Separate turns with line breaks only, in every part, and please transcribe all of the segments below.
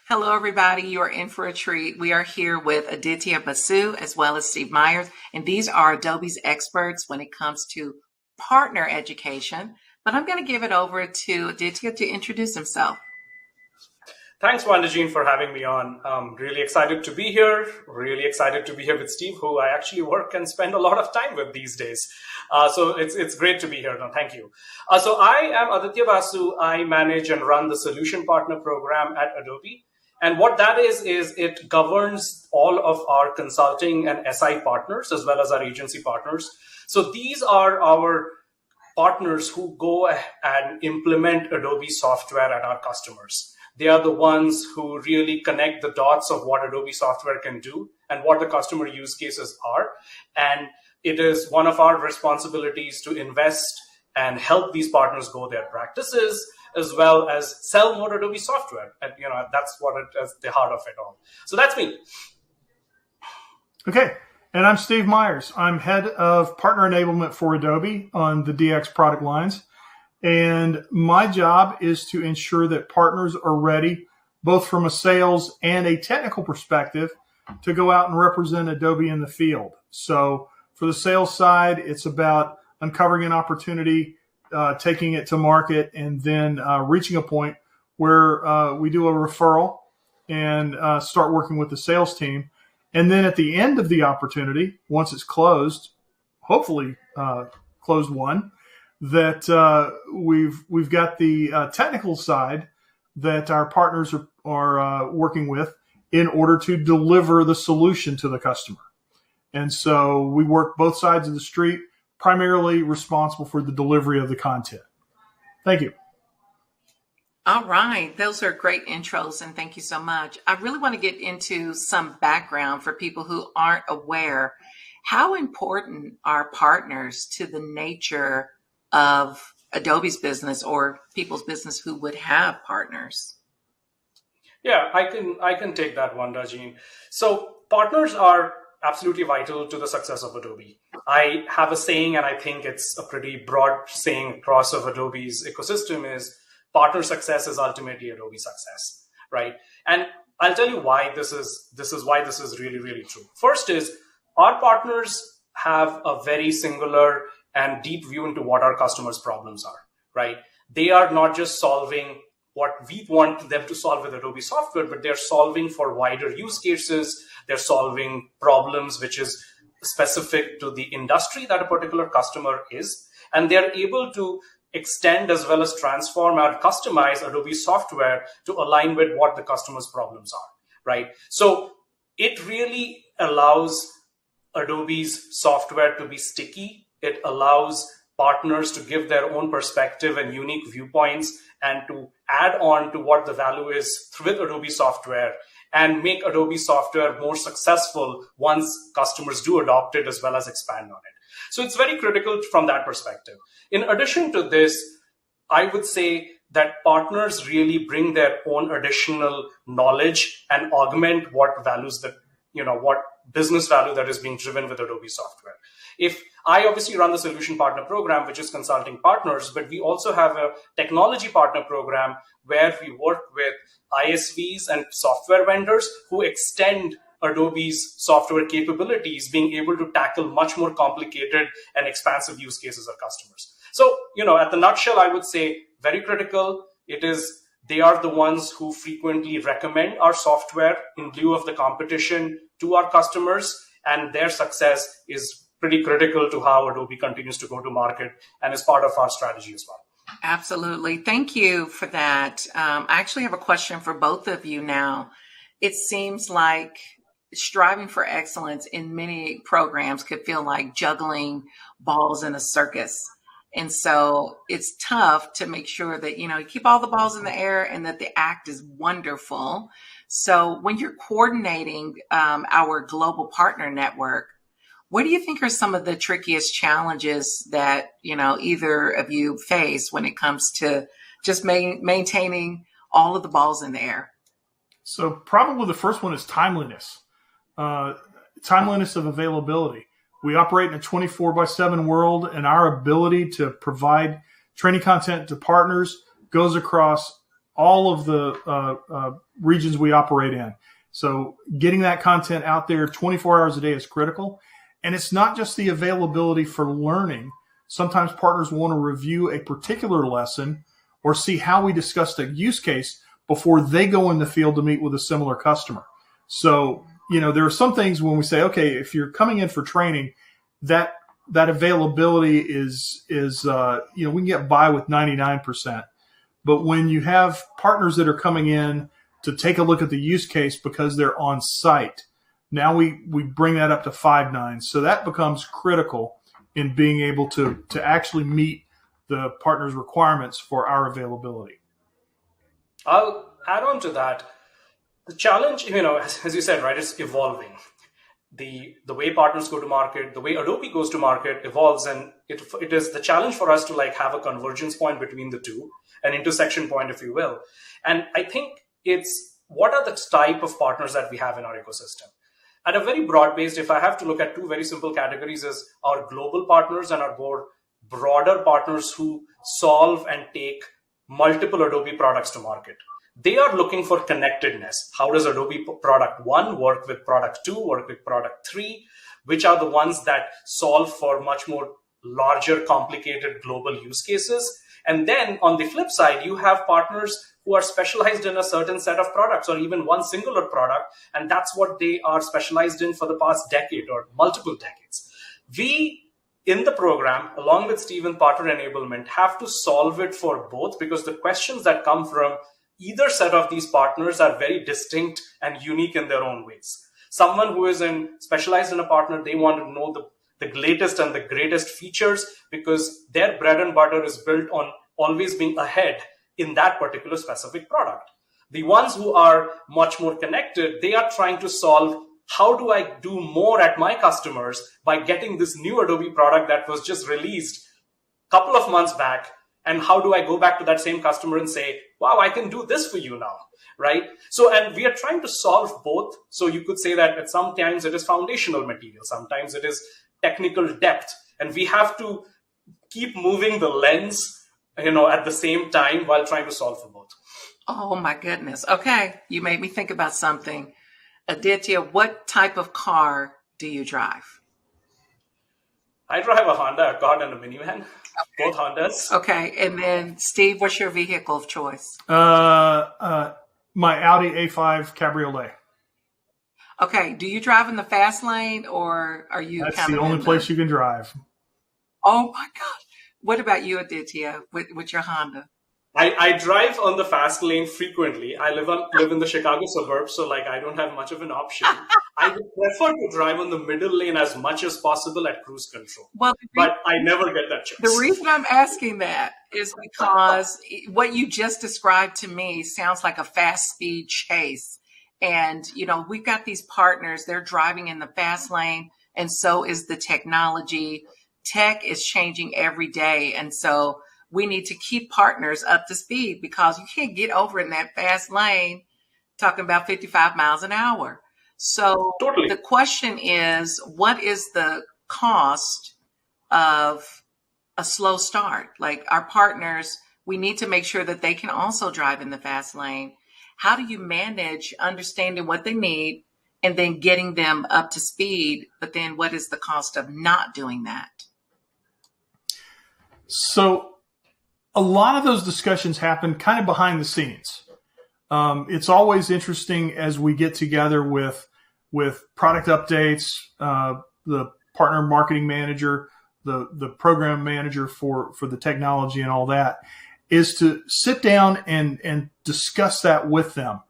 Hello, everybody. You are in for a treat. We are here with Aditya Basu as well as Steve Myers, and these are Adobe's experts when it comes to partner education. But I'm going to give it over to Aditya to introduce himself.
Thanks, Wanda Jean, for having me on. Really excited to be here. Really excited to be here with Steve, who I actually work and spend a lot of time with these days. So it's great to be here. No, thank you. So I am Aditya Basu. I manage and run the Solution Partner Program at Adobe. And what that is it governs all of our consulting and SI partners as well as our agency partners. So these are our partners who go and implement Adobe software at our customers. They are the ones who really connect the dots of what Adobe software can do and what the customer use cases are. And it is one of our responsibilities to invest and help these partners grow their practices, as well as sell more Adobe software. And that's what it is, the heart of it all. So that's me.
Okay. And I'm Steve Myers. I'm head of Partner Enablement for Adobe on the DX product lines. And my job is to ensure that partners are ready, both from a sales and a technical perspective, to go out and represent Adobe in the field. So for the sales side, it's about uncovering an opportunity, taking it to market, and then reaching a point where we do a referral and start working with the sales team. And then at the end of the opportunity, once it's closed, hopefully closed one, that we've got the technical side that our partners are working with in order to deliver the solution to the customer. And so we work both sides of the street, primarily responsible for the delivery of the content. Thank you.
All right. Those are great intros, and thank you so much. I really want to get into some background for people who aren't aware. How important are partners to the nature of Adobe's business or people's business who would have partners?
Yeah, I can take that one, Jean. So partners are absolutely vital to the success of Adobe. I have a saying, and I think it's a pretty broad saying across of Adobe's ecosystem, is partner success is ultimately Adobe success, right? And I'll tell you why this is really, really true. First is our partners have a very singular and deep view into what our customers' problems are, right? They are not just solving what we want them to solve with Adobe software, but they're solving for wider use cases. They're solving problems which is specific to the industry that a particular customer is. And they're able to extend as well as transform or customize Adobe software to align with what the customer's problems are, right? So it really allows Adobe's software to be sticky. It allows partners to give their own perspective and unique viewpoints and to add on to what the value is with Adobe software and make Adobe software more successful once customers do adopt it as well as expand on it. So it's very critical from that perspective. In addition to this, I would say that partners really bring their own additional knowledge and augment what values that, what business value that is being driven with Adobe software. If I obviously run the Solution Partner Program, which is consulting partners, but we also have a technology partner program where we work with ISVs and software vendors who extend Adobe's software capabilities, being able to tackle much more complicated and expansive use cases of customers. So, at the nutshell, I would say very critical. They are the ones who frequently recommend our software in lieu of the competition to our customers, and their success is pretty critical to how Adobe continues to go to market and is part of our strategy as well.
Absolutely. Thank you for that. I actually have a question for both of you now. It seems like striving for excellence in many programs could feel like juggling balls in a circus. And so it's tough to make sure that, you keep all the balls in the air and that the act is wonderful. So when you're coordinating our global partner network, what do you think are some of the trickiest challenges that, either of you face when it comes to just maintaining all of the balls in the air?
So probably the first one is timeliness. Timeliness of availability. We operate in a 24/7 world, and our ability to provide training content to partners goes across all of the regions we operate in. So getting that content out there 24 hours a day is critical. And it's not just the availability for learning. Sometimes partners want to review a particular lesson or see how we discussed a use case before they go in the field to meet with a similar customer. So, there are some things when we say, okay, if you're coming in for training, that availability is we can get by with 99%. But when you have partners that are coming in to take a look at the use case because they're on site, now we bring that up to 5 nines. So that becomes critical in being able to actually meet the partner's requirements for our availability.
I'll add on to that. The challenge, as you said, right, it's evolving. The way partners go to market, the way Adobe goes to market evolves, and it is the challenge for us to have a convergence point between the two, an intersection point, if you will. And I think it's what are the type of partners that we have in our ecosystem. At a very broad based, if I have to look at two very simple categories, is our global partners and our more broader partners who solve and take multiple Adobe products to market. They are looking for connectedness. How does Adobe product 1 work with product 2, work with product 3? Which are the ones that solve for much more larger, complicated global use cases? And then on the flip side, you have partners who are specialized in a certain set of products or even one singular product. And that's what they are specialized in for the past decade or multiple decades. We, in the program, along with Steve in Partner Enablement, have to solve it for both, because the questions that come from either set of these partners are very distinct and unique in their own ways. Someone who is specialized in a partner, they want to know the latest and the greatest features because their bread and butter is built on always being ahead in that particular specific product. The ones who are much more connected, they are trying to solve, how do I do more at my customers by getting this new Adobe product that was just released a couple of months back? And how do I go back to that same customer and say, wow, I can do this for you now, right? So, and we are trying to solve both. So you could say that at sometimes it is foundational material, sometimes it is technical depth. And we have to keep moving the lens, at the same time while trying to solve for both.
Oh my goodness. Okay. You made me think about something. Aditya, what type of car do you drive?
I drive a Honda Accord and a minivan. Okay. Both Hondas.
Okay. And then Steve, what's your vehicle of choice?
My Audi A5 Cabriolet.
Okay. Do you drive in the fast lane or are you
That's the only place you can drive.
Oh my God. What about you, Aditya, with your Honda?
I drive on the fast lane frequently. I live in the Chicago suburbs, so I don't have much of an option. I would prefer to drive on the middle lane as much as possible at cruise control. But I never get that choice.
The reason I'm asking that is because what you just described to me sounds like a fast speed chase. And, we've got these partners, they're driving in the fast lane, and so is the technology. Tech is changing every day. And so we need to keep partners up to speed because you can't get over in that fast lane talking about 55 miles an hour. So totally. The question is, what is the cost of a slow start? Like our partners, we need to make sure that they can also drive in the fast lane. How do you manage understanding what they need and then getting them up to speed? But then what is the cost of not doing that?
So a lot of those discussions happen kind of behind the scenes. It's always interesting as we get together with product updates, the partner marketing manager, the program manager for the technology and all that, is to sit down and discuss that with them.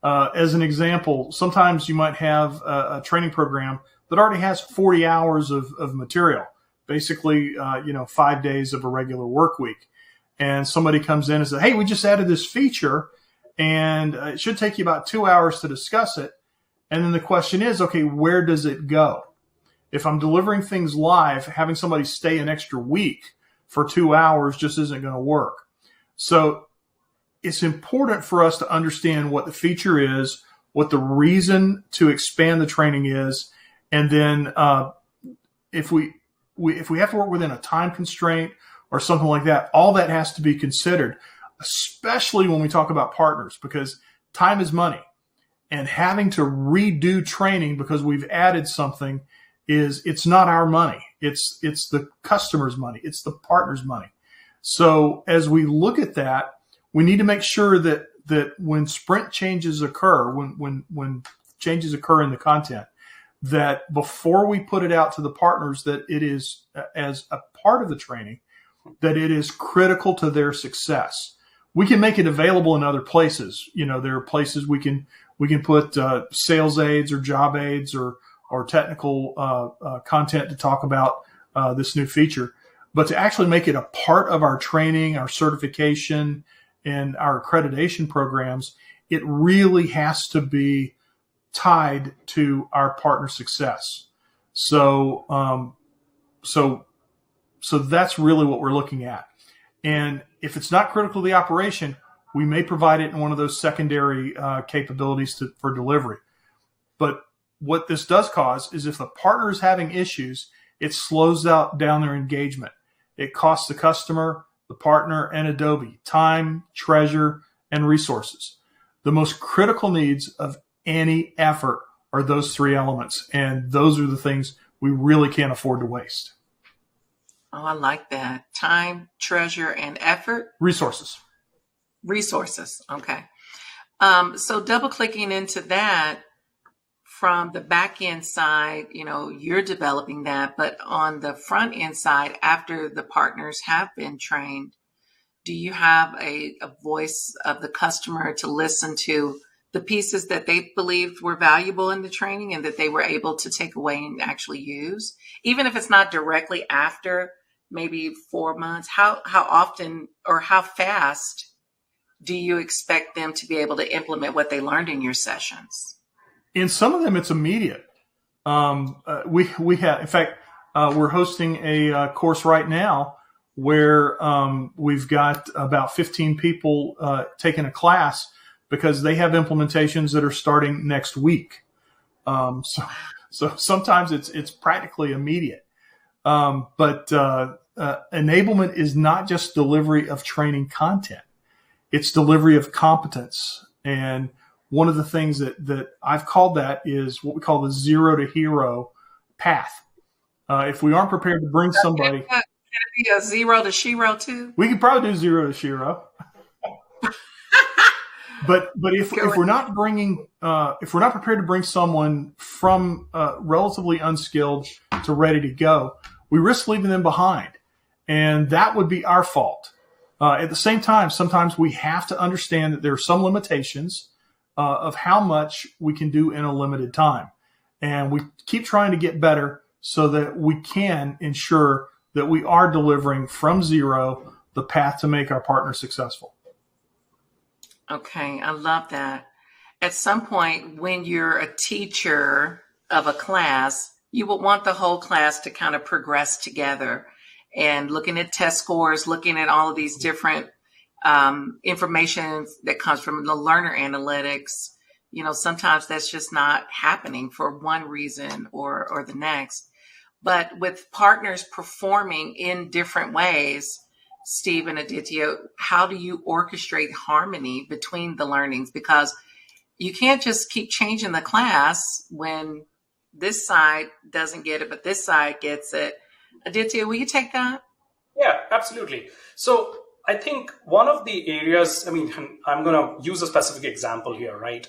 As an example, sometimes you might have a training program that already has 40 hours of material, basically 5 days of a regular work week. And somebody comes in and says, hey, we just added this feature and it should take you about 2 hours to discuss it. And then the question is, okay, where does it go? If I'm delivering things live, having somebody stay an extra week for 2 hours just isn't going to work. So it's important for us to understand what the feature is, what the reason to expand the training is. And then if we have to work within a time constraint or something like that, all that has to be considered. especially when we talk about partners, because time is money. And having to redo training because we've added something it's not our money. It's the customer's money. It's the partner's money. So as we look at that, we need to make sure that when sprint changes occur, when changes occur in the content, that before we put it out to the partners, that it is, as a part of the training, that it is critical to their success. We can make it available in other places. There are places we can put sales aids or job aids or technical content to talk about this new feature. But to actually make it a part of our training, our certification, and our accreditation programs, it really has to be tied to our partner success. So that's really what we're looking at. And if it's not critical to the operation, we may provide it in one of those secondary capabilities for delivery. But what this does cause is if the partner is having issues, it slows down their engagement. It costs the customer, the partner, and Adobe time, treasure, and resources. The most critical needs of any effort are those three elements, and those are the things we really can't afford to waste.
Oh, I like that. Time, treasure, and effort.
Resources.
Okay. So double clicking into that from the back end side, you're developing that, but on the front end side, after the partners have been trained, do you have a voice of the customer to listen to the pieces that they believed were valuable in the training and that they were able to take away and actually use? Even if it's not directly after, maybe 4 months, how often or how fast do you expect them to be able to implement what they learned in your sessions?
In some of them, it's immediate. We have, in fact, we're hosting a course right now where we've got about 15 people taking a class because they have implementations that are starting next week. So sometimes it's practically immediate. But enablement is not just delivery of training content. It's delivery of competence. And one of the things that I've called that is what we call the 0 to hero path. If we aren't prepared to bring somebody,
can it be a 0 to shiro too?
we could probably do 0 to shiro. But if we're not prepared to bring someone from relatively unskilled to ready to go, we risk leaving them behind, and that would be our fault. At the same time, sometimes we have to understand that there are some limitations of how much we can do in a limited time. And we keep trying to get better so that we can ensure that we are delivering from zero the path to make our partner successful.
Okay, I love that. At some point, when you're a teacher of a class, you would want the whole class to kind of progress together and looking at test scores, looking at all of these different information that comes from the learner analytics. Sometimes that's just not happening for one reason or the next. But with partners performing in different ways, Steve and Aditya, how do you orchestrate harmony between the learnings? Because you can't just keep changing the class when this side doesn't get it, but this side gets it. Aditya, will you take that?
Yeah, absolutely. So I think one of the areas, I'm going to use a specific example here, right?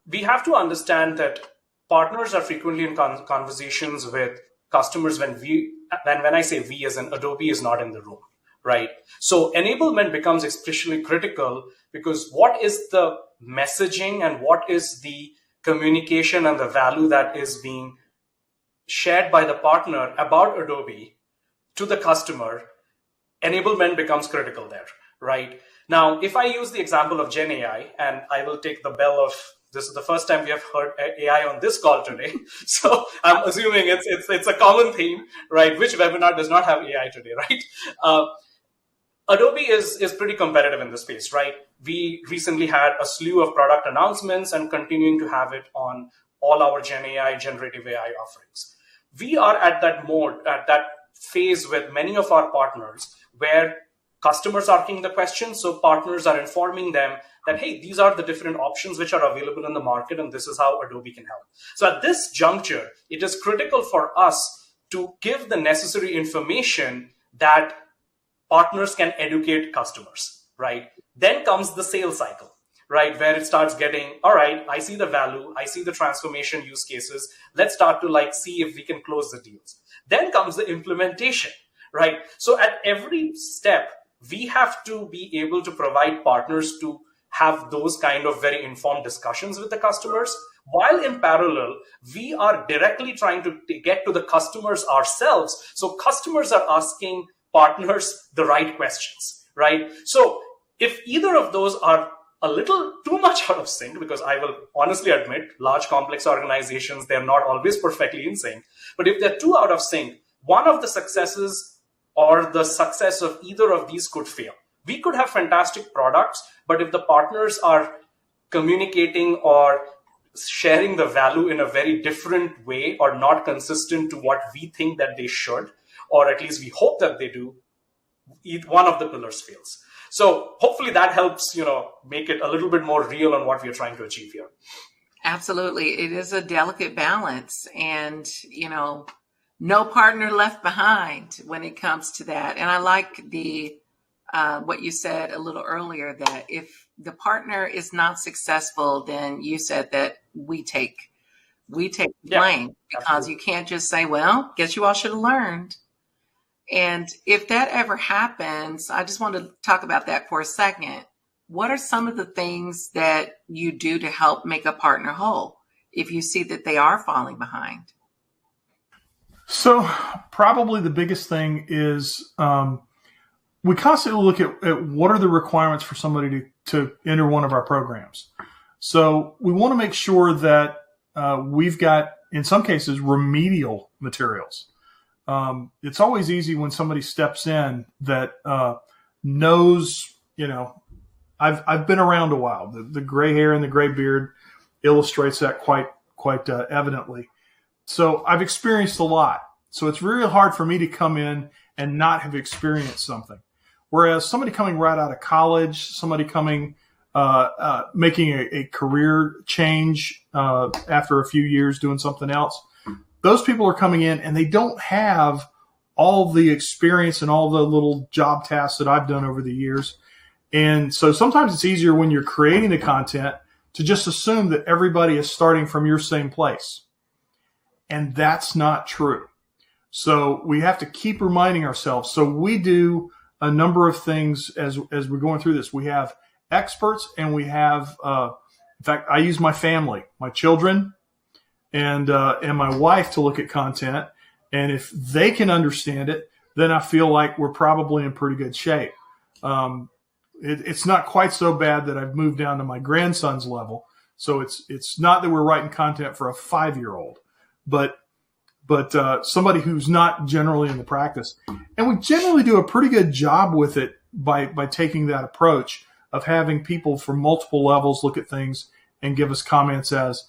We have to understand that partners are frequently in conversations with customers when I say we, as in Adobe is not in the room, right? So enablement becomes especially critical because what is the messaging and what is the communication and the value that is being shared by the partner about Adobe to the customer, enablement becomes critical there, right? Now, if I use the example of Gen AI, and I will take the bell of, this is the first time we have heard AI on this call today. So I'm assuming it's a common theme, right? Which webinar does not have AI today, right? Adobe is pretty competitive in this space, right? We recently had a slew of product announcements and continuing to have it on all our Gen AI, generative AI offerings. We are at that phase with many of our partners where customers asking the question, so partners are informing them that, hey, these are the different options which are available in the market, and this is how Adobe can help. So at this juncture, it is critical for us to give the necessary information that partners can educate customers, right? Then comes the sales cycle, right? Where it starts getting, all right, I see the value, I see the transformation use cases. Let's start to see if we can close the deals. Then comes the implementation, right? So at every step, we have to be able to provide partners to have those kind of very informed discussions with the customers, while in parallel, we are directly trying to get to the customers ourselves. So customers are asking partners the right questions, right? So if either of those are a little too much out of sync, because I will honestly admit, large complex organizations, they're not always perfectly in sync. But if they're too out of sync, one of the successes or the success of either of these could fail. We could have fantastic products, but if the partners are communicating or sharing the value in a very different way or not consistent to what we think that they should, or at least we hope that they do, one of the pillars fails. So hopefully that helps, make it a little bit more real on what we are trying to achieve here.
Absolutely. It is a delicate balance, and, no partner left behind when it comes to that. And I like what you said a little earlier, that if the partner is not successful, then you said that we take the blame, because absolutely. You can't just say, well, guess you all should have learned. And if that ever happens, I just want to talk about that for a second. What are some of the things that you do to help make a partner whole if you see that they are falling behind?
So probably the biggest thing is we constantly look at what are the requirements for somebody to enter one of our programs. So we want to make sure that we've got, in some cases, remedial materials. It's always easy when somebody steps in that knows, I've been around a while. The gray hair and the gray beard illustrates that quite evidently. So I've experienced a lot. So it's really hard for me to come in and not have experienced something. Whereas somebody coming right out of college, somebody coming, making a career change after a few years doing something else, those people are coming in and they don't have all the experience and all the little job tasks that I've done over the years. And so sometimes it's easier when you're creating the content to just assume that everybody is starting from your same place. And that's not true. So we have to keep reminding ourselves. So we do a number of things as we're going through this. We have experts, and we have, in fact, I use my family, my children, and my wife to look at content. And if they can understand it, then I feel like we're probably in pretty good shape. It's not quite so bad that I've moved down to my grandson's level. So it's not that we're writing content for a 5-year-old, but somebody who's not generally in the practice. And we generally do a pretty good job with it by taking that approach of having people from multiple levels look at things and give us comments as,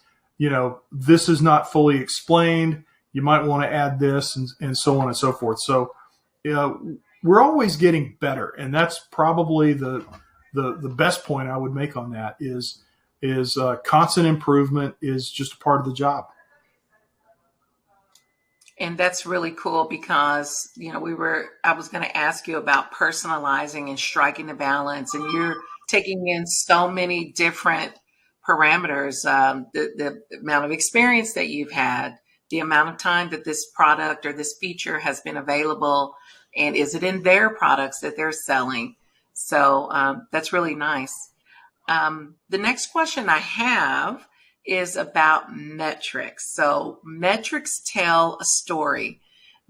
this is not fully explained. You might want to add this, and so on and so forth. So we're always getting better. And that's probably the best point I would make on that is constant improvement is just a part of the job.
And that's really cool because, I was going to ask you about personalizing and striking the balance, and you're taking in so many different parameters, the amount of experience that you've had, the amount of time that this product or this feature has been available, and is it in their products that they're selling? So that's really nice. The next question I have is about metrics. So metrics tell a story.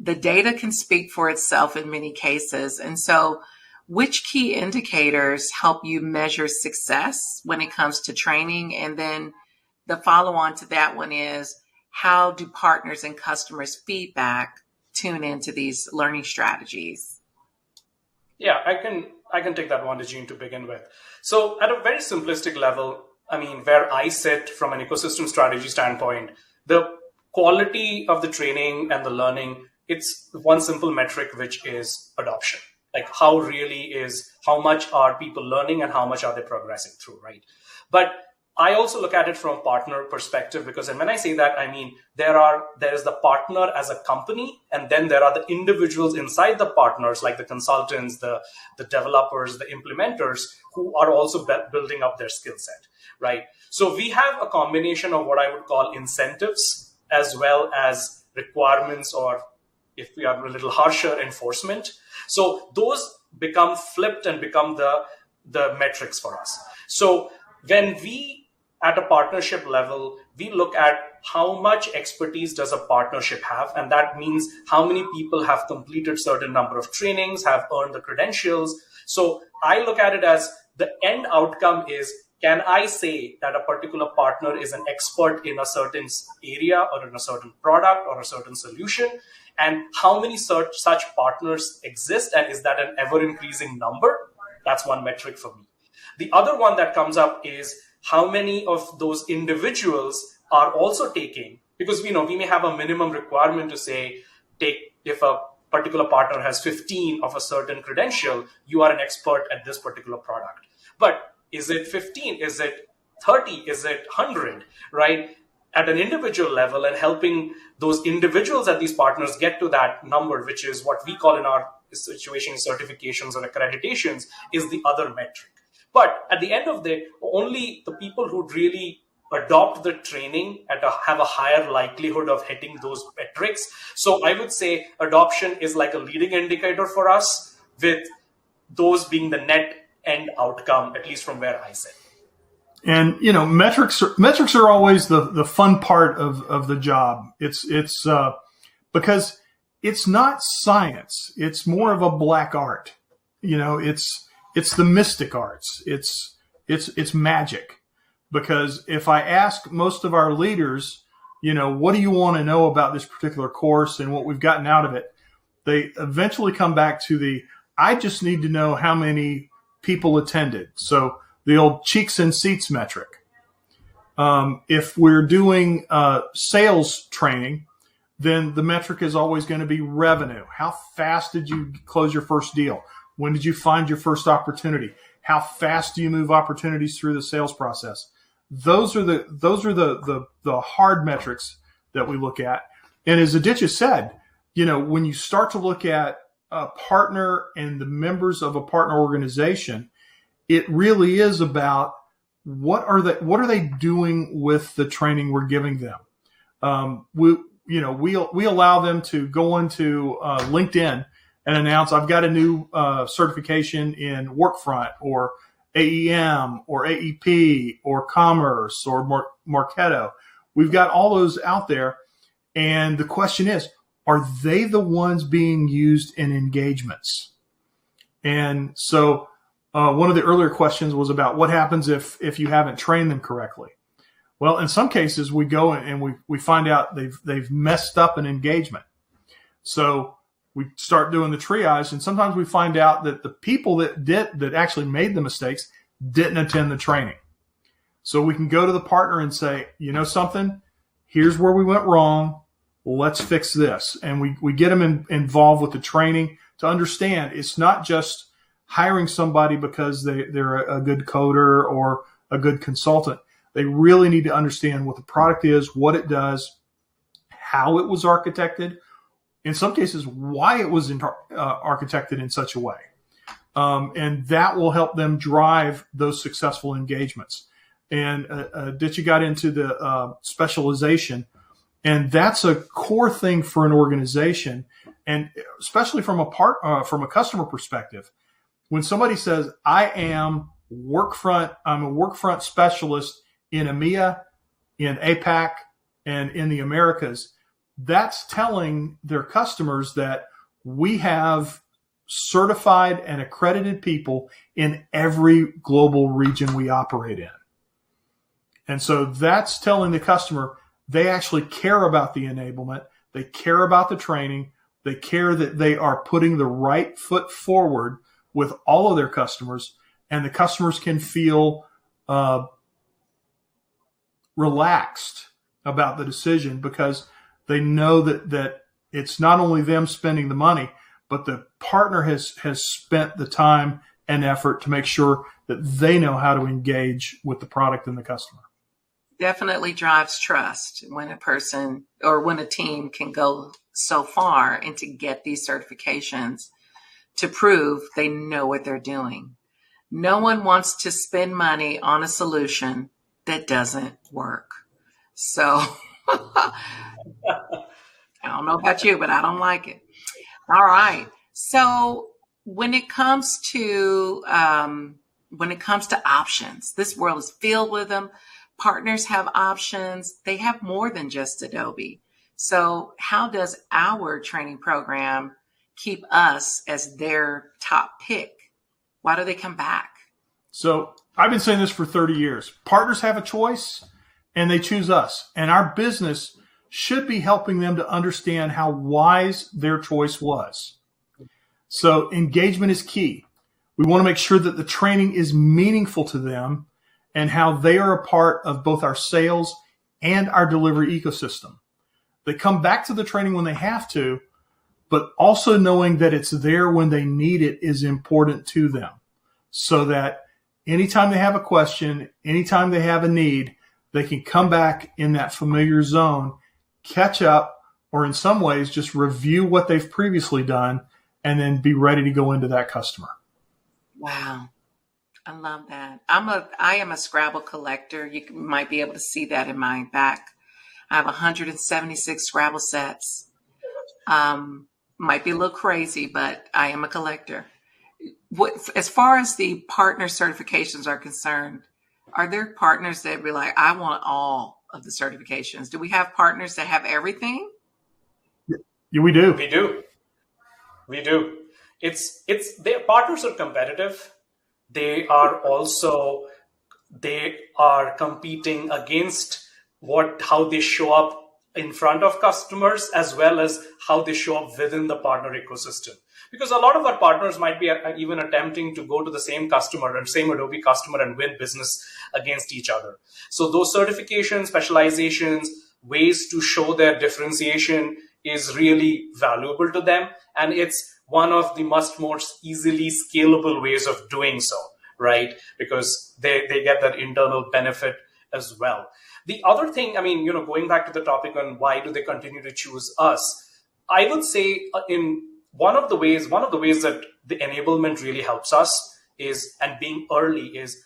The data can speak for itself in many cases. And so which key indicators help you measure success when it comes to training? And then the follow on to that one is, how do partners and customers' feedback tune into these learning strategies?
Yeah, I can take that one, Jean, to begin with. So at a very simplistic level, where I sit from an ecosystem strategy standpoint, the quality of the training and the learning, it's one simple metric, which is adoption, like how much are people learning and how much are they progressing through, right? But I also look at it from a partner perspective, because, and when I say that, I mean there is the partner as a company, and then there are the individuals inside the partners, like the consultants, the developers, the implementers, who are also building up their skill set, right? So we have a combination of what I would call incentives as well as requirements, or if we are a little harsher, enforcement. So those become flipped and become the metrics for us. So when we, at a partnership level, we look at how much expertise does a partnership have, and that means how many people have completed certain number of trainings, have earned the credentials. So I look at it as the end outcome is, can I say that a particular partner is an expert in a certain area or in a certain product or a certain solution? And how many such partners exist? And is that an ever increasing number? That's one metric for me. The other one that comes up is how many of those individuals are also taking, because we may have a minimum requirement to say, if a particular partner has 15 of a certain credential, you are an expert at this particular product. But is it 15? Is it 30? Is it 100? Right? At an individual level, and helping those individuals at these partners get to that number, which is what we call in our situation certifications or accreditations, is the other metric. But at the end of the day, only the people who really adopt the training have a higher likelihood of hitting those metrics. So I would say adoption is like a leading indicator for us, with those being the net end outcome, at least from where I sit.
And metrics are always the fun part of the job. It's because it's not science. It's more of a black art. It's the mystic arts. It's magic. Because if I ask most of our leaders, what do you want to know about this particular course and what we've gotten out of it, they eventually come back to I just need to know how many people attended. So the old cheeks and seats metric. If we're doing sales training, then the metric is always going to be revenue. How fast did you close your first deal? When did you find your first opportunity? How fast do you move opportunities through the sales process? Those are the hard metrics that we look at. And as Aditya said, when you start to look at a partner and the members of a partner organization, it really is about what are they doing with the training we're giving them. We allow them to go into LinkedIn and announce, I've got a new certification in Workfront or AEM or AEP or Commerce or Marketo. We've got all those out there. And the question is, are they the ones being used in engagements? And so one of the earlier questions was about what happens if you haven't trained them correctly. Well, in some cases, we go and we find out they've messed up an engagement. So we start doing the triage, and sometimes we find out that the people that actually made the mistakes didn't attend the training. So we can go to the partner and say, something, here's where we went wrong. Let's fix this. And we get them involved with the training to understand it's not just hiring somebody because they're a good coder or a good consultant. They really need to understand what the product is, what it does, how it was architected, in some cases, why it was architected in such a way. And that will help them drive those successful engagements. And Aditya got into the specialization, and that's a core thing for an organization, and especially from a customer perspective. When somebody says, I'm a Workfront specialist in EMEA, in APAC, and in the Americas, that's telling their customers that we have certified and accredited people in every global region we operate in. And so that's telling the customer they actually care about the enablement, they care about the training, they care that they are putting the right foot forward with all of their customers, and the customers can feel relaxed about the decision because they know that it's not only them spending the money, but the partner has spent the time and effort to make sure that they know how to engage with the product and the customer.
Definitely drives trust when a person or when a team can go so far and to get these certifications to prove they know what they're doing. No one wants to spend money on a solution that doesn't work. So I don't know about you, but I don't like it. All right. So when it comes to options, this world is filled with them. Partners have options. They have more than just Adobe. So how does our training program keep us as their top pick? Why do they come back?
So I've been saying this for 30 years. Partners have a choice and they choose us. And our business should be helping them to understand how wise their choice was. So engagement is key. We want to make sure that the training is meaningful to them and how they are a part of both our sales and our delivery ecosystem. They come back to the training when they have to, but also knowing that it's there when they need it is important to them, so that anytime they have a question, anytime they have a need, they can come back in that familiar zone, catch up, or in some ways just review what they've previously done and then be ready to go into that customer.
Wow. I love that. I am a Scrabble collector. You might be able to see that in my back. I have 176 Scrabble sets. Might be a little crazy, but I am a collector. As far as the partner certifications are concerned, are there partners that be like, I want all of the certifications? Do we have partners that have everything?
Yeah, we do.
We do. Their partners are competitive. They are competing against how they show up in front of customers, as well as how they show up within the partner ecosystem. Because a lot of our partners might be even attempting to go to the same customer and same Adobe customer and win business against each other. So those certifications, specializations, ways to show their differentiation is really valuable to them. And it's one of the most easily scalable ways of doing so, right? Because they get that internal benefit as well. The other thing, going back to the topic on why do they continue to choose us, I would say in one of the ways that the enablement really helps us is, and being early is,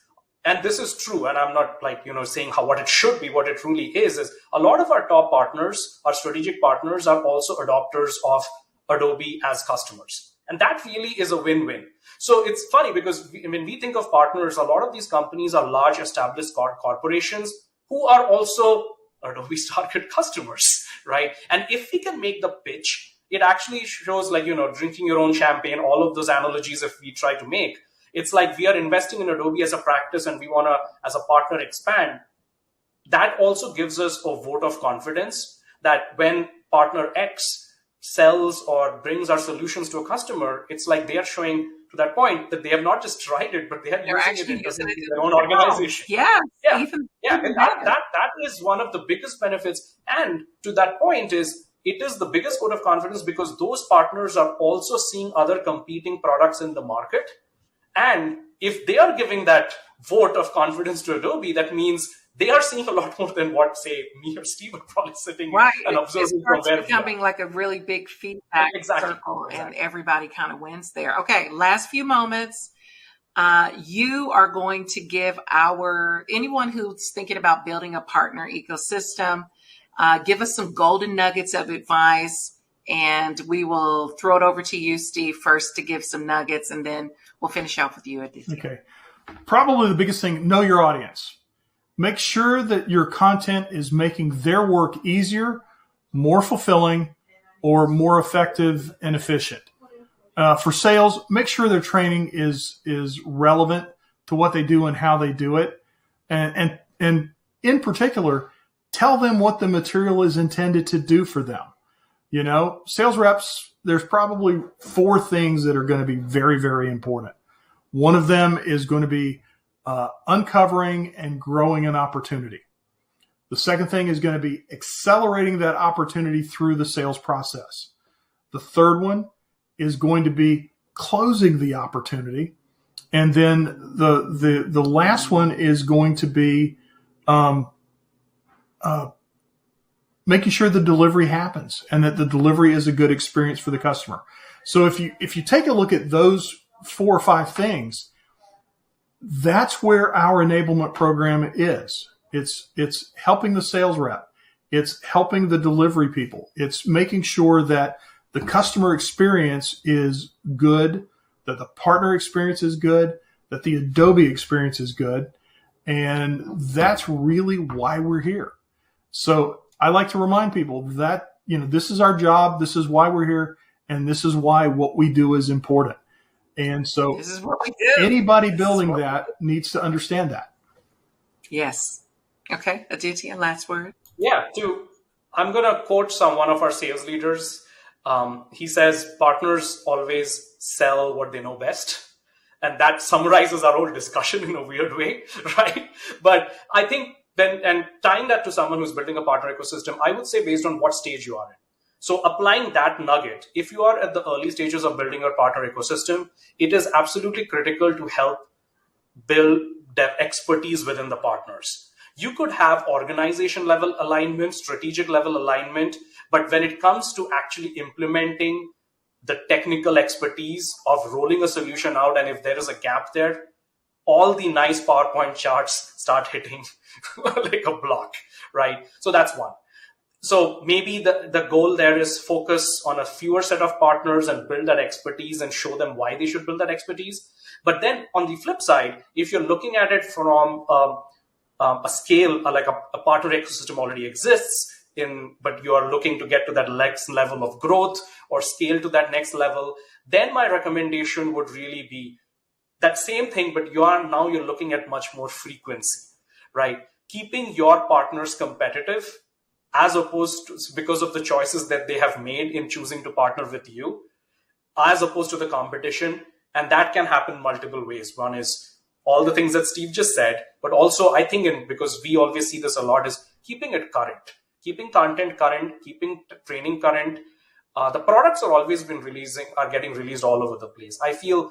and this is true, and I'm not saying what it should be, what it truly is a lot of our top partners, our strategic partners, are also adopters of Adobe as customers. And that really is a win-win. So it's funny because when we think of partners, a lot of these companies are large established corporations who are also Adobe's target customers, right? And if we can make the pitch, it actually shows drinking your own champagne, all of those analogies if we try to make. It's like we are investing in Adobe as a practice and we want to, as a partner, expand. That also gives us a vote of confidence that when partner X sells or brings our solutions to a customer, it's like they are showing to that point that they have not just tried it, but they're using it in their own organization.
Yeah.
That is one of the biggest benefits. And to that point it is the biggest vote of confidence because those partners are also seeing other competing products in the market. And if they are giving that vote of confidence to Adobe, that means they are seeing a lot more than what, say, me or Steve are probably sitting and observing from where
it's becoming like a really big feedback circle, and everybody kind of wins there. Okay, last few moments. You are going to give anyone who's thinking about building a partner ecosystem, give us some golden nuggets of advice, and we will throw it over to you, Steve, first to give some nuggets, and then we'll finish off with you, Aditya.
Okay. Probably the biggest thing, know your audience. Make sure that your content is making their work easier, more fulfilling, or more effective and efficient. For sales, make sure their training is relevant to what they do and how they do it. And in particular, tell them what the material is intended to do for them. Sales reps, there's probably 4 things that are going to be very, very important. One of them is going to be uncovering and growing an opportunity. The second thing is going to be accelerating that opportunity through the sales process. The third one is going to be closing the opportunity. And then the last one is going to be making sure the delivery happens and that the delivery is a good experience for the customer. So if you take a look at those 4 or 5 things, that's where our enablement program is. It's helping the sales rep. It's helping the delivery people. It's making sure that the customer experience is good, that the partner experience is good, that the Adobe experience is good. And that's really why we're here. So I like to remind people that, this is our job. This is why we're here. And this is why what we do is important. And so
this is what we do.
Anybody building that needs to understand that.
Yes. Okay. Aditya, last word.
Yeah. I'm going to quote one of our sales leaders. He says, partners always sell what they know best. And that summarizes our whole discussion in a weird way, right? But I think and tying that to someone who's building a partner ecosystem, I would say based on what stage you are in. So applying that nugget, if you are at the early stages of building your partner ecosystem, it is absolutely critical to help build expertise within the partners. You could have organization level alignment, strategic level alignment, but when it comes to actually implementing the technical expertise of rolling a solution out, and if there is a gap there, all the nice PowerPoint charts start hitting like a block, right? So that's one. So maybe the goal there is focus on a fewer set of partners and build that expertise and show them why they should build that expertise. But then on the flip side, if you're looking at it from a scale, like a partner ecosystem already exists, but you are looking to get to that next level of growth or scale to that next level, then my recommendation would really be that same thing, but you're looking at much more frequency, right? Keeping your partners competitive as opposed to, because of the choices that they have made in choosing to partner with you, as opposed to the competition. And that can happen multiple ways. One is all the things that Steve just said, but also I think because we always see this a lot, is keeping it current, keeping content current, keeping training current. The products are getting released all over the place. I feel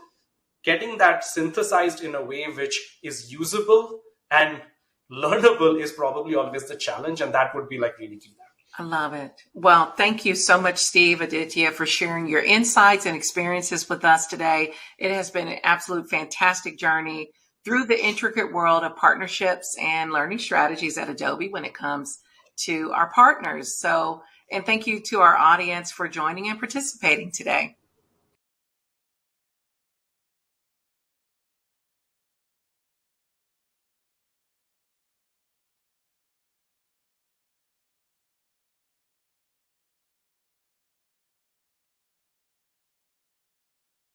getting that synthesized in a way which is usable and learnable is probably always the challenge. And that would be like really key there.
I love it. Well, thank you so much, Steve, Aditya, for sharing your insights and experiences with us today. It has been an absolute fantastic journey through the intricate world of partnerships and learning strategies at Adobe when it comes to our partners. And thank you to our audience for joining and participating today.